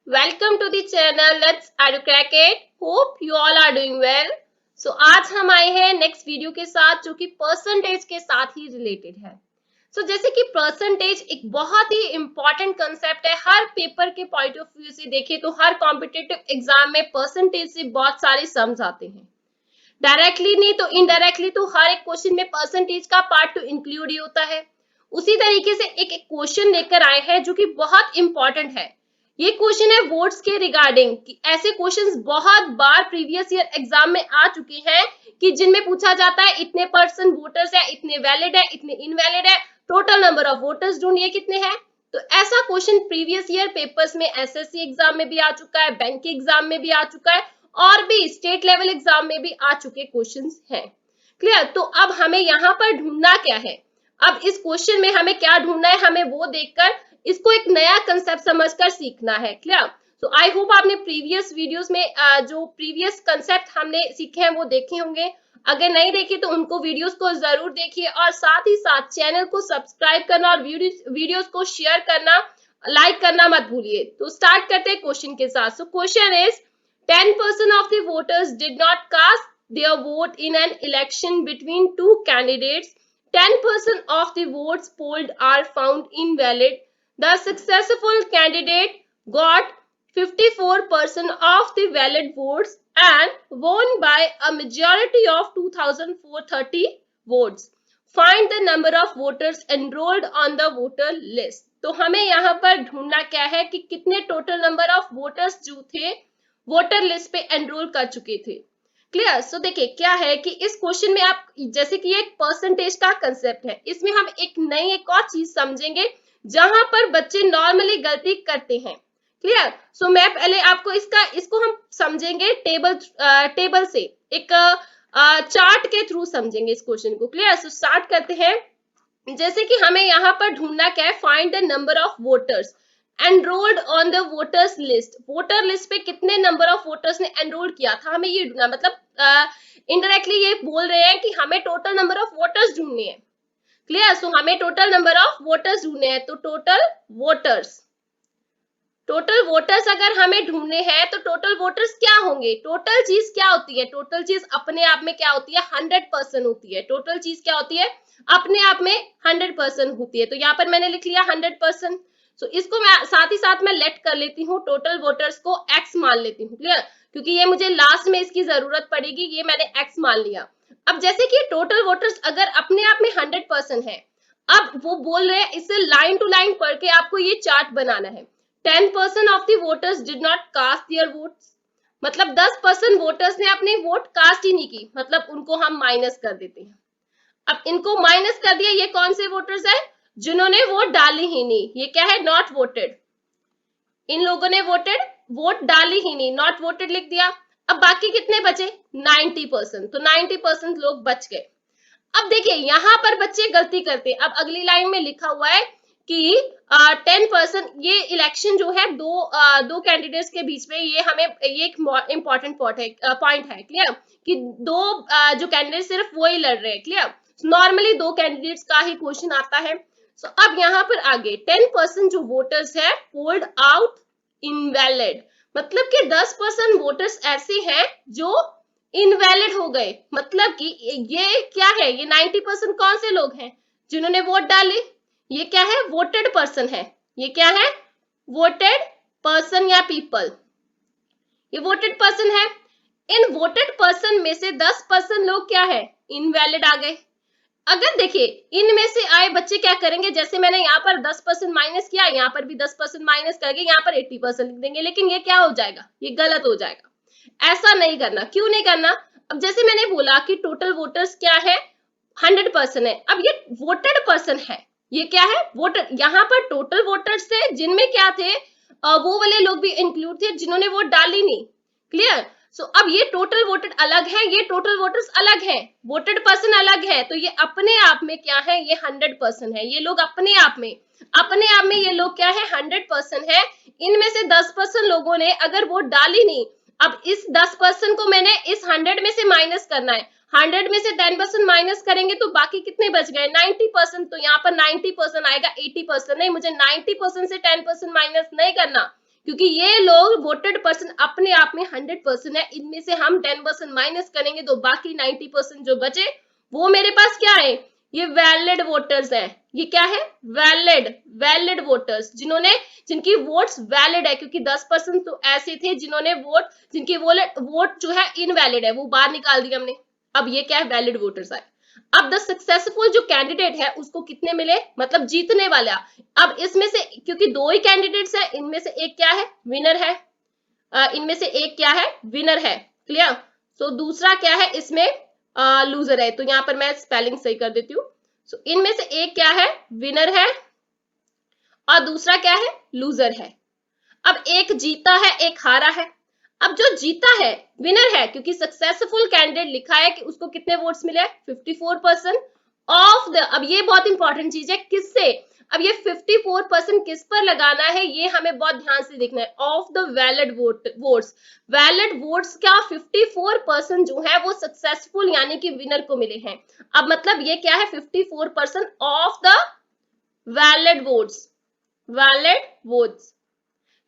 Welcome to the channel Let's Crack It. Hope you all are doing well. So आज हम आए हैं next video के साथ जो कि परसेंटेज के साथ ही रिलेटेड है. जैसे कि परसेंटेज एक बहुत ही इंपॉर्टेंट कंसेप्ट है. हर पेपर के पॉइंट ऑफ व्यू से देखें तो हर कॉम्पिटिटिव एग्जाम में परसेंटेज से बहुत सारे सम्स आते हैं. डायरेक्टली नहीं तो इनडायरेक्टली तो हर एक क्वेश्चन में परसेंटेज का पार्ट तो इंक्लूड ही होता है. उसी तरीके से एक क्वेश्चन लेकर आए हैं जो कि बहुत इंपॉर्टेंट है. ये क्वेश्चन है वोट्स के रिगार्डिंग. ऐसे क्वेश्चंस बहुत बार प्रीवियस ईयर एग्जाम में आ चुके हैं कि जिनमें पूछा जाता है इतने परसेंट वोटर्स है, इतने वैलिड है, इतने इनवैलिड है, टोटल नंबर ऑफ वोटर्स ढूंढिए कितने हैं. तो ऐसा क्वेश्चन प्रीवियस ईयर पेपर्स में एसएससी एग्जाम में भी आ चुका है, बैंक के एग्जाम में भी आ चुका है और भी स्टेट लेवल एग्जाम में भी आ चुके क्वेश्चंस हैं. क्लियर. तो अब हमें यहाँ पर ढूंढना क्या है. अब इस क्वेश्चन में हमें क्या ढूंढना है, हमें वो देखकर इसको एक नया कंसेप्ट समझकर सीखना है. क्लियर. तो आई होप आपने प्रीवियस वीडियोस में जो प्रीवियस कंसेप्ट हमने सीखे हैं वो देखे होंगे. अगर नहीं देखे तो उनको वीडियोस को जरूर देखिए और साथ ही साथ चैनल को सब्सक्राइब करना और वीडियोस को शेयर करना, लाइक करना मत भूलिए. तो स्टार्ट करते हैं क्वेश्चन के साथ. So question is 10% of the voters did not cast their vote in an election between two candidates. 10% of the votes polled are found invalid. The successful candidate got 54% of the valid votes and won by a majority of 2,430 votes. Find the number of voters enrolled on the voter list. तो हमें यहाँ पर ढूंढना क्या है कि कितने total number of voters जो थे वोटर लिस्ट पे एनरोल कर चुके थे. क्लियर. सो देखिए क्या है कि इस क्वेश्चन में आप जैसे कि एक परसेंटेज का कंसेप्ट है, इसमें हम एक और चीज समझेंगे जहां पर बच्चे नॉर्मली गलती करते हैं. क्लियर. सो मैं पहले आपको इसको हम समझेंगे टेबल से एक चार्ट के थ्रू समझेंगे इस क्वेश्चन को. क्लियर. सो स्टार्ट करते हैं. जैसे कि हमें यहाँ पर ढूंढना क्या है, find the number of voters enrolled on the voters list. Voter list पे कितने नंबर ऑफ वोटर्स ने एनरोल किया था हमें ये ढूंढना. मतलब इनडायरेक्टली ये बोल रहे हैं कि हमें टोटल नंबर ऑफ वोटर्स ढूंढने हैं. क्लियर. सो हमें टोटल नंबर ऑफ वोटर्स ढूंढने हैं. तो टोटल वोटर्स अगर हमें ढूंढने हैं तो टोटल वोटर्स क्या होंगे. टोटल चीज क्या होती है, टोटल चीज अपने आप में क्या होती है, 100% होती है. टोटल चीज क्या होती है, अपने आप में 100% होती है. तो यहाँ पर मैंने लिख लिया 100%. सो इसको मैं साथ ही साथ में लेट कर लेती हूँ, टोटल वोटर्स को x मान लेती हूँ. क्लियर. क्योंकि ये मुझे लास्ट में इसकी जरूरत पड़ेगी, ये मैंने x मान लिया. अब जैसे कि टोटल वोटर्स अगर अपने आप में 100% है, अब वो बोल रहे हैं इसे लाइन टू लाइन पढ़ के आपको ये चार्ट बनाना है. 10% of the voters did not cast their votes. मतलब 10% वोटर्स ने अपने वोट कास्ट ही नहीं की, मतलब उनको हम माइनस कर देते हैं. अब इनको माइनस कर दिया, ये कौन से वोटर्स है, जिन्होंने वोट डाली ही नहीं. ये क्या है, नॉट वोटेड. इन लोगों ने वोट डाली ही नहीं, नॉट वोटेड लिख दिया. अब बाकी कितने बचे, 90%. तो 90% लोग बच गए. अब देखिए यहाँ पर बच्चे गलती करते हैं. अब अगली लाइन में लिखा हुआ है कि 10%, ये इलेक्शन जो है दो कैंडिडेट्स के बीच में, ये हमें ये एक इंपॉर्टेंट पॉइंट है. क्लियर. कि दो जो कैंडिडेट सिर्फ वो ही लड़ रहे हैं. क्लियर. नॉर्मली दो कैंडिडेट्स का ही क्वेश्चन आता है. सो अब यहाँ पर आगे 10% जो वोटर्स है पोल्ड आउट इनवैलिड. मतलब कि 10% वोटर्स ऐसे हैं जो इनवैलिड हो गए. मतलब कि ये क्या है, ये 90% कौन से लोग हैं, जिन्होंने वोट डाले. ये क्या है, वोटेड पर्सन है. ये क्या है, वोटेड पर्सन या पीपल. ये वोटेड पर्सन है. इन वोटेड पर्सन में से 10% लोग क्या है, इनवैलिड आ गए. अगर देखिए इनमें से आए बच्चे क्या करेंगे, जैसे मैंने यहाँ पर 10% माइनस किया, यहाँ पर भी 10% माइनस करके यहाँ पर 80% लिख देंगे. लेकिन ये क्या हो जाएगा, ये गलत हो जाएगा. ऐसा नहीं करना. क्यों नहीं करना, अब जैसे मैंने बोला कि टोटल वोटर्स क्या है, 100% है. अब ये वोटेड पर्सन है, ये क्या है, वोटर. यहाँ पर टोटल वोटर्स थे जिनमें क्या थे, वो वाले लोग भी इंक्लूड थे जिन्होंने वोट डाली नहीं. क्लियर. सो अब ये टोटल वोटेड अलग है, ये टोटल वोटर्स अलग है, वोटेड पर्सन अलग है. तो ये अपने आप में क्या है, ये 100% है. ये लोग अपने आप में ये लोग क्या है, 100% है. इनमें से 10% लोगों ने अगर वोट डाली नहीं. अब इस 10% को मैंने इस 100 में से माइनस करना है. 100 में से 10% माइनस करेंगे तो बाकी कितने बच गए, 90%. तो यहाँ पर 90% आएगा, 80% नहीं. मुझे 90% से 10% माइनस नहीं करना, क्योंकि ये लोग वोटेड पर्सन अपने आप में 100% है। इनमें से हम 10% माइनस करेंगे तो बाकी 90% जो बचे वो मेरे पास क्या है, ये वैलिड वोटर्स हैं। ये क्या है, वैलिड वोटर्स, जिनकी वोट्स वैलिड है, क्योंकि 10% तो ऐसे थे जिन्होंने जिनकी वोट जो है इनवैलिड है, वो बाहर निकाल दिया हमने। अब ये क्या है, वैलिड वोटर्स आए। अब द सक्सेसफुल जो कैंडिडेट है उसको कितने मिले, मतलब जीतने वाला। अब इसमें से क्योंकि दो ही कैंडिडेट्स है, इनमें से एक क्या है, विनर है, इनमें से एक क्या है, विनर है। क्लियर। सो दूसरा क्या है, इसमें लूजर है। तो यहाँ पर मैं स्पेलिंग सही कर देती हूँ। सो इनमें से एक क्या है, विनर है, और दूसरा क्या है, लूजर है। अब एक जीता है, एक हारा है। अब जो जीता है विनर है, क्योंकि सक्सेसफुल कैंडिडेट लिखा है कि उसको कितने वोट्स मिले, 54% ऑफ द। अब ये बहुत इंपॉर्टेंट चीज है, किससे, अब ये 54% किस पर लगाना है, ये हमें बहुत ध्यान से देखना है। Of the valid votes, valid votes का 54% जो है वो सक्सेसफुल यानी कि विनर को मिले हैं। अब मतलब ये क्या है, 54% of the valid votes.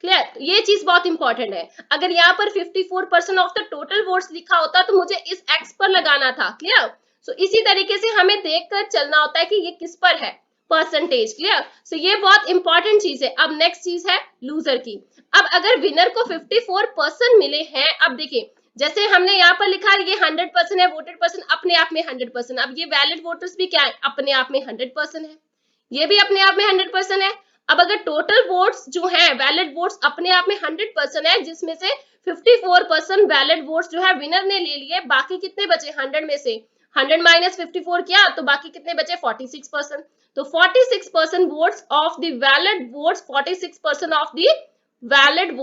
Clear. तो ये चीज बहुत इंपॉर्टेंट है। अगर यहाँ पर 54% ऑफ द टोटल वोट्स लिखा होता तो मुझे इस एक्स पर लगाना था। क्लियर। सो इसी तरीके से हमें देखकर चलना होता है कि ये किस पर है, परसेंटेज। क्लियर। सो ये बहुत इंपॉर्टेंट चीज है। अब नेक्स्ट चीज है लूजर की। अब अगर विनर को 54% मिले हैं, अब देखिए जैसे हमने यहाँ पर लिखा है ये 100% है, वोटेड पर्सन अपने आप में 100%। अब ये वैलिड वोटर्स भी क्या है, अपने आप में 100% है, ये भी अपने आप में 100% है। अब अगर टोटल वोट्स जो है, वैलिड वोट्स अपने आप में 100% है, जिसमें से 54% वैलिड वोट्स जो है विनर ने ले लिए, बाकी कितने बचे 100 में से 100 माइनस 54 किया तो बाकी कितने बचे 46%। तो 46% votes of the valid votes, 46% of the valid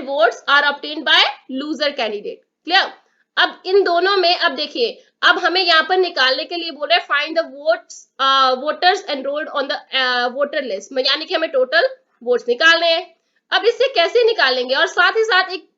votes are obtained by loser candidate. Clear. अब इन दोनों में, अब देखिए, अब हमें यहाँ पर निकालने के लिए बोल रहे हैं find the voters enrolled on the voter list, यानी कि हमें टोटल वोट्स निकालने हैं। अब इससे कैसे निकालेंगे, और साथ ही साथ एक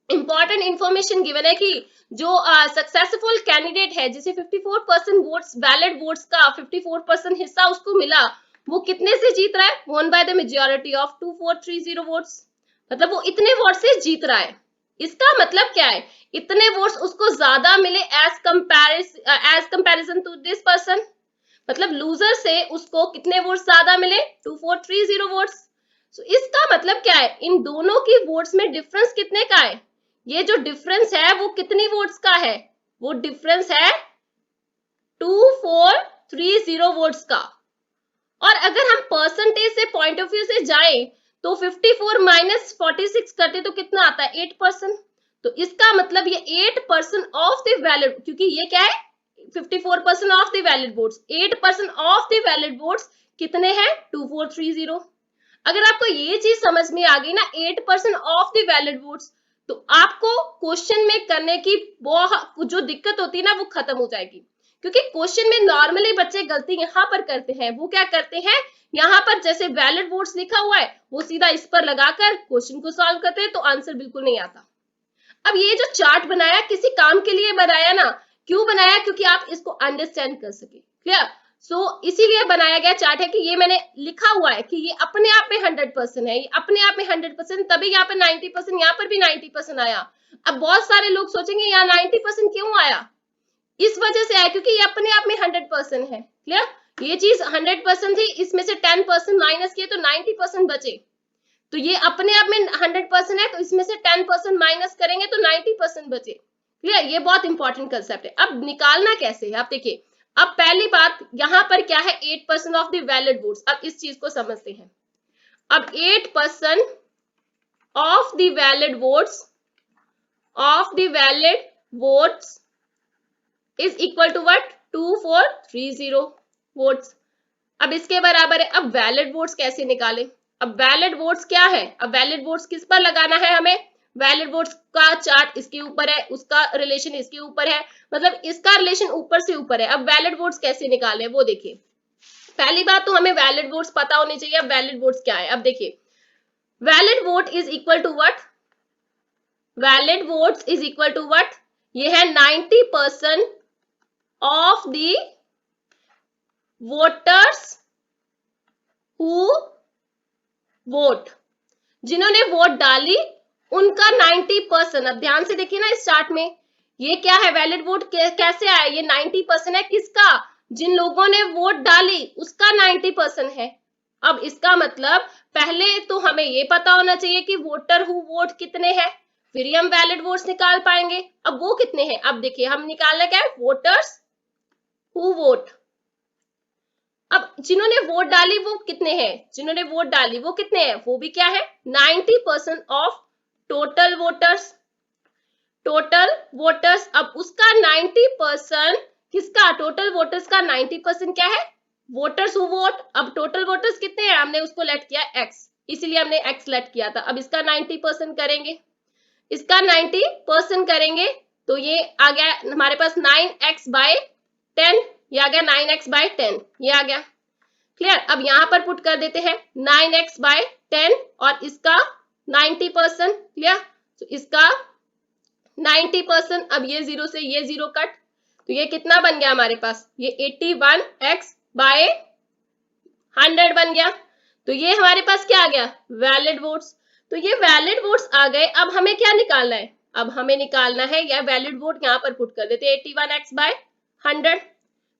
इंपॉर्टेंट इंफॉर्मेशन गिवन है कि जो सक्सेसफुल कैंडिडेट है, जिसे 54% वोट्स, वैलिड वोट्स का 54% हिस्सा उसको मिला, वो कितने से जीत रहा है, one by the majority of 2430 votes. मतलब वो इतने वोट से जीत रहा है। इसका मतलब क्या है, इतने वोट्स उसको ज्यादा मिले as comparison to this person. मतलब लूजर से उसको कितने वोट्स ज्यादा मिले, 2430 वोट्स। So, इसका मतलब क्या है, इन दोनों की वोट्स में डिफरेंस कितने का है, ये जो डिफरेंस है वो कितनी वोट्स का है, वो डिफरेंस है 2430 वोट्स का। और अगर हम परसेंटेज से पॉइंट ऑफ व्यू से जाएं तो 54 माइनस 46 करते तो कितना आता है, 8%। तो इसका मतलब ये 8% ऑफ द वैलिड, क्योंकि ये क्या है 54% of the valid votes, 8% of the valid votes कितने हैं 2430। अगर आपको ये चीज समझ में आ गई ना, 8% ऑफ द वैलिड वोट्स, तो आपको क्वेश्चन में करने की बहुत जो दिक्कत होती है ना वो खत्म हो जाएगी। क्योंकि क्वेश्चन में नॉर्मली बच्चे गलती यहाँ पर करते हैं, वो क्या करते हैं, यहाँ पर जैसे वैलिड वोट्स लिखा हुआ है वो सीधा इस पर लगाकर क्वेश्चन को सॉल्व करते हैं, तो आंसर बिल्कुल नहीं आता। अब ये जो चार्ट बनाया किसी काम के लिए बनाया ना, क्यों बनाया, क्योंकि आप इसको अंडरस्टैंड कर सके। क्लियर। सो इसीलिए बनाया गया चार्ट है कि ये मैंने लिखा हुआ है कि ये अपने आप में 100% है, ये अपने आप में 100%, तभी यहाँ पे 90%, यहाँ पर भी 90% आया। अब बहुत सारे लोग सोचेंगे यहाँ 90% क्यों आया, इस वजह से आया क्योंकि ये अपने आप में 100% है। क्लियर। ये चीज 100% थी, इसमें से 10% माइनस किए तो 90% बचे, तो ये अपने आप में 100% है, तो इसमें से 10% माइनस करेंगे तो 90% बचे। क्लियर। ये बहुत इंपॉर्टेंट कंसेप्ट है। अब निकालना कैसे है, आप देखिए। अब पहली बात यहाँ पर क्या है, 8% ऑफ द वैलिड वोट्स। अब इस चीज को समझते हैं। अब 8% of the valid votes is equal to what, 2430 votes. अब इसके बराबर है। अब वैलिड वोट्स कैसे निकालें, अब वैलिड वोट्स क्या है, अब वैलिड वोट्स किस पर लगाना है हमें, वैलिड वोट्स का चार्ट इसके ऊपर है, उसका रिलेशन इसके ऊपर है, मतलब इसका रिलेशन ऊपर से ऊपर है। अब वैलिड वोट्स कैसे निकालें वो देखिए। पहली बात तो हमें वैलिड वोट्स पता होनी चाहिए। अब वैलिड वोट्स क्या है, अब देखिए, valid vote is equal to what, valid votes is equal to what, ये है 90% of the voters who vote. जिन्होंने वोट डाली उनका 90%। अब ध्यान से देखिए ना इस चार्ट में, ये क्या है, वैलिड वोट कैसे आया, ये 90% है किसका, जिन लोगों ने वोट डाली उसका 90% है। अब इसका मतलब पहले तो हमें ये पता होना चाहिए कि वोटर हु वोट कितने हैं, फिर ही हम वैलिड वोट्स निकाल पाएंगे। अब वो कितने हैं, अब देखिए हम निकालना क्या है, वोटर्स हु वोट। अब जिन्होंने वोट डाली वो कितने हैं, जिन्होंने वोट डाली वो कितने हैं, वो भी क्या है 90% of total voters. Total voters, अब उसका 90% किसका, टोटल वोटर्स का 90% क्या है, वोटर्स हु वोट। अब टोटल वोटर्स कितने हैं, हमने उसको लेट किया x, इसीलिए हमने x लेट किया था। अब इसका 90% करेंगे, इसका 90% करेंगे तो ये आ गया हमारे पास 9x/10, ये आ गया 9x/10, ये आ गया क्लियर। अब यहां पर पुट कर देते हैं 9x/10 और इसका 90%, क्लियर। तो इसका 90%, अब ये जीरो से ये जीरो कट, तो ये कितना बन गया हमारे पास, ये 81x/100 बन गया। तो ये हमारे पास क्या आ गया, वैलिड वोट्स। तो ये वैलिड वोट्स आ गए। अब हमें क्या निकालना है, अब हमें निकालना है यह वैलिड वोट, यहां पर पुट कर देते हैं 81x/100,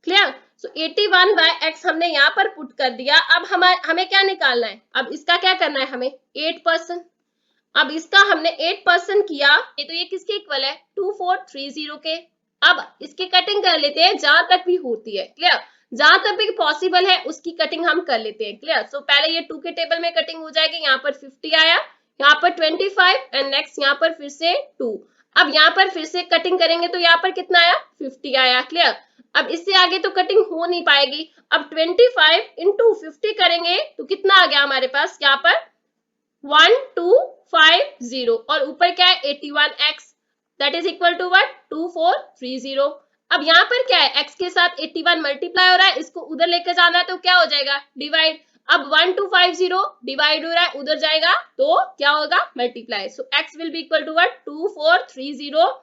क्लियर। सो 81/x हमने यहाँ पर पुट कर दिया। अब हमें क्या निकालना है, अब इसका क्या करना है हमें 8%। अब इसका हमने 8% किया, ये तो ये किसके इक्वल है 2430 के। अब इसकी कटिंग कर लेते हैं जहां तक भी होती है, क्लियर, जहां तक भी पॉसिबल है उसकी कटिंग हम कर लेते हैं, क्लियर। सो पहले ये 2 के टेबल में कटिंग हो जाएगी, यहाँ पर 50 आया, यहाँ पर 25 एंड नेक्स्ट यहाँ पर फिर से 2। अब यहाँ पर फिर से कटिंग करेंगे तो यहाँ पर कितना आया 50 आया, क्लियर। अब इससे आगे तो कटिंग हो नहीं पाएगी। अब 25 इंटू 50 करेंगे तो कितना आ गया हमारे पास, यहाँ पर 1250 और ऊपर क्या है 81x, that is equal to what 2430। अब यहाँ पर क्या है x के साथ 81 मल्टीप्लाई हो रहा है, इसको उधर लेकर जाना है तो क्या हो जाएगा डिवाइड। अब 1250 डिवाइड हो रहा है, उधर जाएगा तो क्या होगा multiply. So x will be equal to what 2430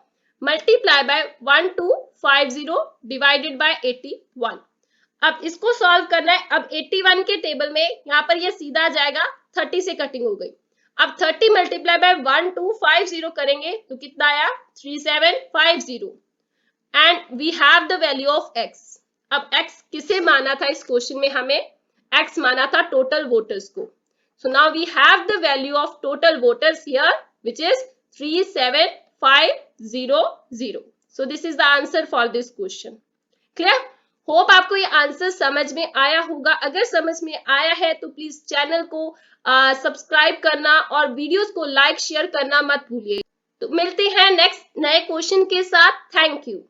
multiply by 1250 divided by 81। अब इसको सॉल्व करना है। अब 81 के टेबल में यहाँ पर ये सीधा जाएगा, 30 से कटिंग हो गई। अब 30 मल्टीप्लाई बाय 1250 करेंगे तो कितना आया 3750 and we have the value of x। अब x किसे माना था इस क्वेश्चन में, हमें x माना था टोटल वोटर्स को। So now we have the value of total voters here which is 37500। So this is the answer for this question, clear. Hope आपको ये आंसर समझ में आया होगा। अगर समझ में आया है तो प्लीज चैनल को सब्सक्राइब करना और वीडियोस को लाइक शेयर करना मत भूलिए। तो मिलते हैं नेक्स्ट नए क्वेश्चन के साथ। Thank you.